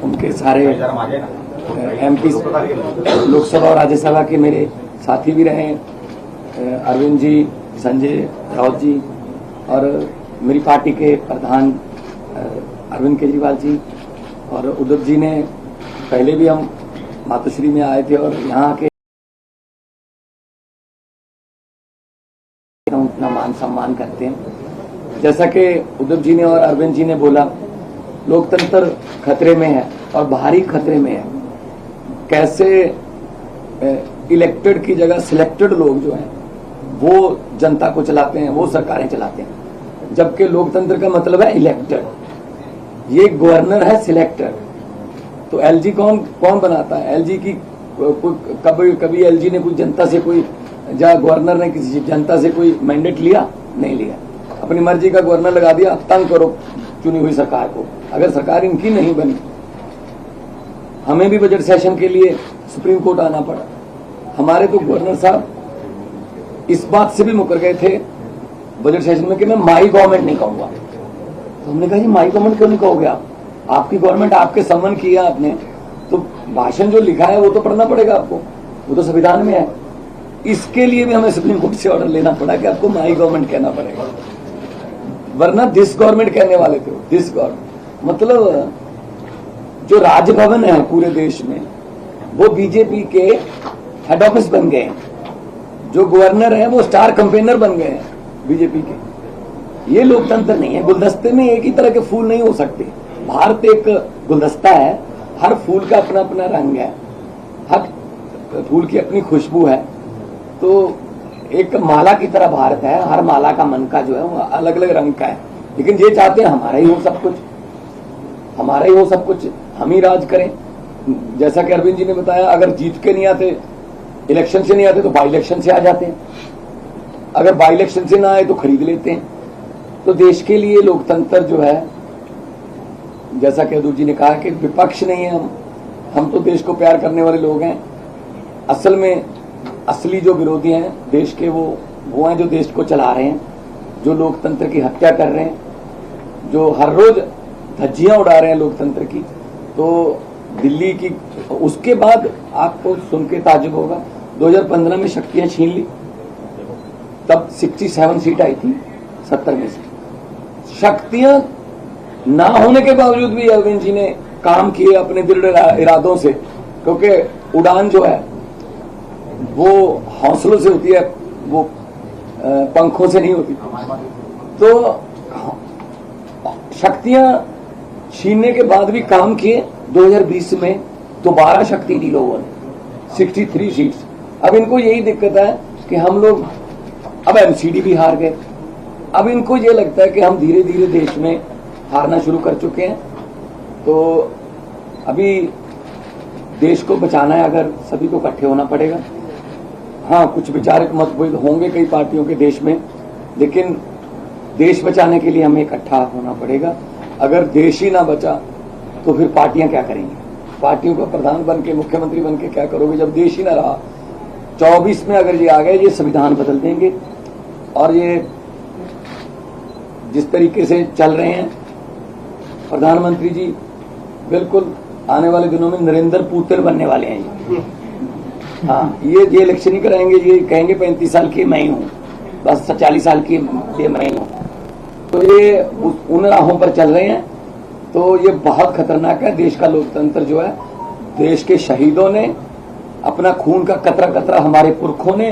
उनके सारे एमपी लोकसभा और राज्यसभा के मेरे साथी भी रहे, अरविंद जी, संजय राउत जी और मेरी पार्टी के प्रधान अरविंद केजरीवाल जी और उद्धव जी ने पहले भी हम मातोश्री में आए थे और यहाँ के हम अपना मान सम्मान करते हैं। जैसा कि उद्धव जी ने और अरविंद जी ने बोला, लोकतंत्र खतरे में है और बाहरी खतरे में है। कैसे इलेक्टेड की जगह सिलेक्टेड लोग जो हैं वो जनता को चलाते हैं, वो सरकारें चलाते हैं, जबकि लोकतंत्र का मतलब है इलेक्टेड। ये गवर्नर है सिलेक्टेड। तो एलजी कौन बनाता है? एलजी की कभी एलजी ने कोई जनता से कोई गवर्नर ने किसी जनता से कोई मैंडेट लिया? नहीं लिया। अपनी मर्जी का गवर्नर लगा दिया, तंग करो चुनी हुई सरकार को। अगर सरकार इनकी नहीं बनी, हमें भी बजट सेशन के लिए सुप्रीम कोर्ट आना पड़ा। हमारे तो गवर्नर साहब इस बात से भी मुकर गए थे बजट सेशन में कि मैं माई गवर्नमेंट नहीं कहूंगा। तो हमने कहा जी माई गवर्नमेंट क्यों नहीं कहोगे आप? आपकी गवर्नमेंट आपके समन किया आपने, तो भाषण जो लिखा है वो तो पढ़ना पड़ेगा आपको, वो तो संविधान में है। इसके लिए भी हमें सुप्रीम कोर्ट से ऑर्डर लेना पड़ा कि आपको माई गवर्नमेंट कहना पड़ेगा, वरना दिस गवर्नमेंट कहने वाले थे। दिस गवर्नमेंट मतलब जो राजभवन है पूरे देश में वो बीजेपी के हेड ऑफिस बन गए हैं। जो गवर्नर है वो स्टार कैंपेनर बन गए हैं बीजेपी के। ये लोकतंत्र नहीं है। गुलदस्ते में एक ही तरह के फूल नहीं हो सकते। भारत एक गुलदस्ता है, हर फूल का अपना अपना रंग है, हर फूल की अपनी खुशबू है। तो एक माला की तरह भारत है, हर माला का मन का जो है वो अलग अलग रंग का है। लेकिन ये चाहते हैं हमारा ही हो सब कुछ, हमारा ही हो सब कुछ, हम ही राज करें। जैसा कि अरविंद जी ने बताया, अगर जीत के नहीं आते, इलेक्शन से नहीं आते तो बाई इलेक्शन से आ जाते हैं, अगर बाई इलेक्शन से ना आए तो खरीद लेते हैं। तो देश के लिए लोकतंत्र जो है, जैसा कि अदूर जी ने कहा कि विपक्ष नहीं है हम तो देश को प्यार करने वाले लोग हैं। असल में असली जो विरोधी हैं देश के वो हैं जो देश को चला रहे हैं, जो लोकतंत्र की हत्या कर रहे हैं, जो हर रोज धज्जियां उड़ा रहे हैं लोकतंत्र की। तो दिल्ली की उसके बाद आपको सुन के ताज्जुब होगा, 2015 में शक्तियां छीन ली, तब 67 सीट आई थी 70 में से। शक्तियां ना होने के बावजूद भी अरविंद जी ने काम किए अपने दृढ़ इरादों से, क्योंकि उड़ान जो है वो हौसलों से होती है, वो पंखों से नहीं होती। तो शक्तियां छीनने के बाद भी काम किए। 2020 में दोबारा शक्ति दी लोगों ने, 63 सीट्स। अब इनको यही दिक्कत है कि हम लोग अब एमसीडी भी हार गए। अब इनको ये लगता है कि हम धीरे धीरे देश में हारना शुरू कर चुके हैं। तो अभी देश को बचाना है, अगर सभी को इकट्ठे होना पड़ेगा। हाँ, कुछ विचारक मतभेद होंगे कई पार्टियों के देश में, लेकिन देश बचाने के लिए हमें इकट्ठा होना पड़ेगा। अगर देश ही ना बचा तो फिर पार्टियां क्या करेंगी? पार्टियों का प्रधान बन के, मुख्यमंत्री बन के क्या करोगे जब देश ही ना रहा? 24 में अगर ये आ गए, ये संविधान बदल देंगे। और ये जिस तरीके से चल रहे हैं प्रधानमंत्री जी, बिल्कुल आने वाले दिनों में नरेंद्र पुत्र बनने वाले हैं ये। हाँ, ये इलेक्शन ही कराएंगे, ये कहेंगे 35 साल की मैं ही हूँ, बस 40 साल की मैं ही हूँ। तो ये उन राहों पर चल रहे हैं। तो ये बहुत खतरनाक है। देश का लोकतंत्र जो है, देश के शहीदों ने अपना खून का कतरा कतरा, हमारे पुरखों ने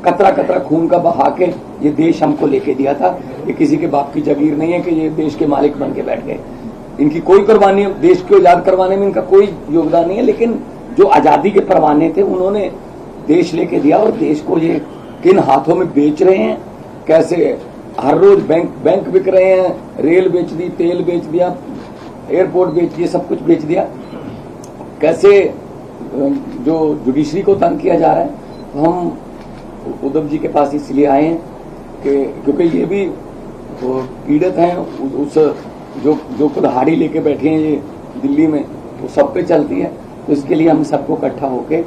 कतरा कतरा खून का बहा के ये देश हमको लेके दिया था। ये किसी के बाप की जागीर नहीं है कि ये देश के मालिक बन के बैठ गए। इनकी कोई कुर्बानी, देश को आजाद करवाने में इनका कोई योगदान नहीं है, लेकिन जो आजादी के परवाने थे उन्होंने देश लेके दिया। और देश को ये किन हाथों में बेच रहे हैं, कैसे हर रोज बैंक बिक रहे हैं, रेल बेच दी, तेल बेच दिया, एयरपोर्ट बेच दिए, सब कुछ बेच दिया। कैसे जो जुडिशरी को तंग किया जा रहा है। तो हम उद्धव जी के पास इसलिए आए हैं कि क्योंकि ये भी पीड़ित हैं, उस जो कुल्हाड़ी लेके बैठे हैं ये दिल्ली में, वो सब पे चलती है। तो इसके लिए हम सबको इकट्ठा होकर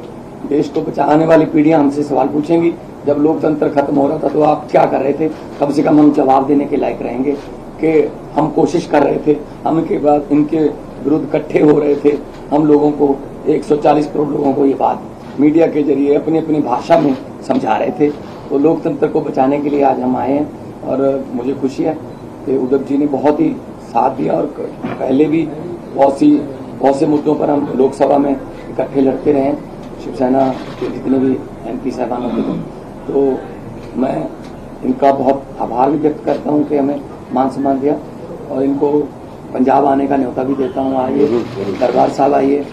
देश को बचाने वाली पीढ़ियां हमसे सवाल पूछेंगी, जब लोकतंत्र खत्म हो रहा था तो आप क्या कर रहे थे? कम से कम हम जवाब देने के लायक रहेंगे कि हम कोशिश कर रहे थे। हम के बाद इनके विरुद्ध इकट्ठे हो रहे थे, हम लोगों को 140 करोड़ लोगों को ये बात मीडिया के जरिए अपनी अपनी भाषा में समझा रहे थे। तो लोकतंत्र को बचाने के लिए आज हम आए हैं और मुझे खुशी है कि उद्धव जी ने बहुत ही साथ दिया और पहले भी बहुत से मुद्दों पर हम लोकसभा में इकट्ठे लड़ते रहे हैं, शिवसेना के जितने भी MP साहबान होते थे। तो मैं इनका बहुत आभार भी व्यक्त करता हूं कि हमें मान सम्मान दिया और इनको पंजाब आने का न्योता भी देता हूं। आइए दरबार साहब, आइए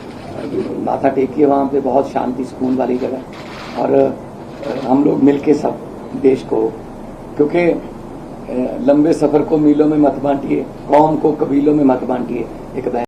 माथा टेकिए, वहाँ पे बहुत शांति सुकून वाली जगह, और हम लोग मिलके सब देश को, क्योंकि लंबे सफर को मीलों में मत बांटिए, कौम को कबीलों में मत बांटिए, एक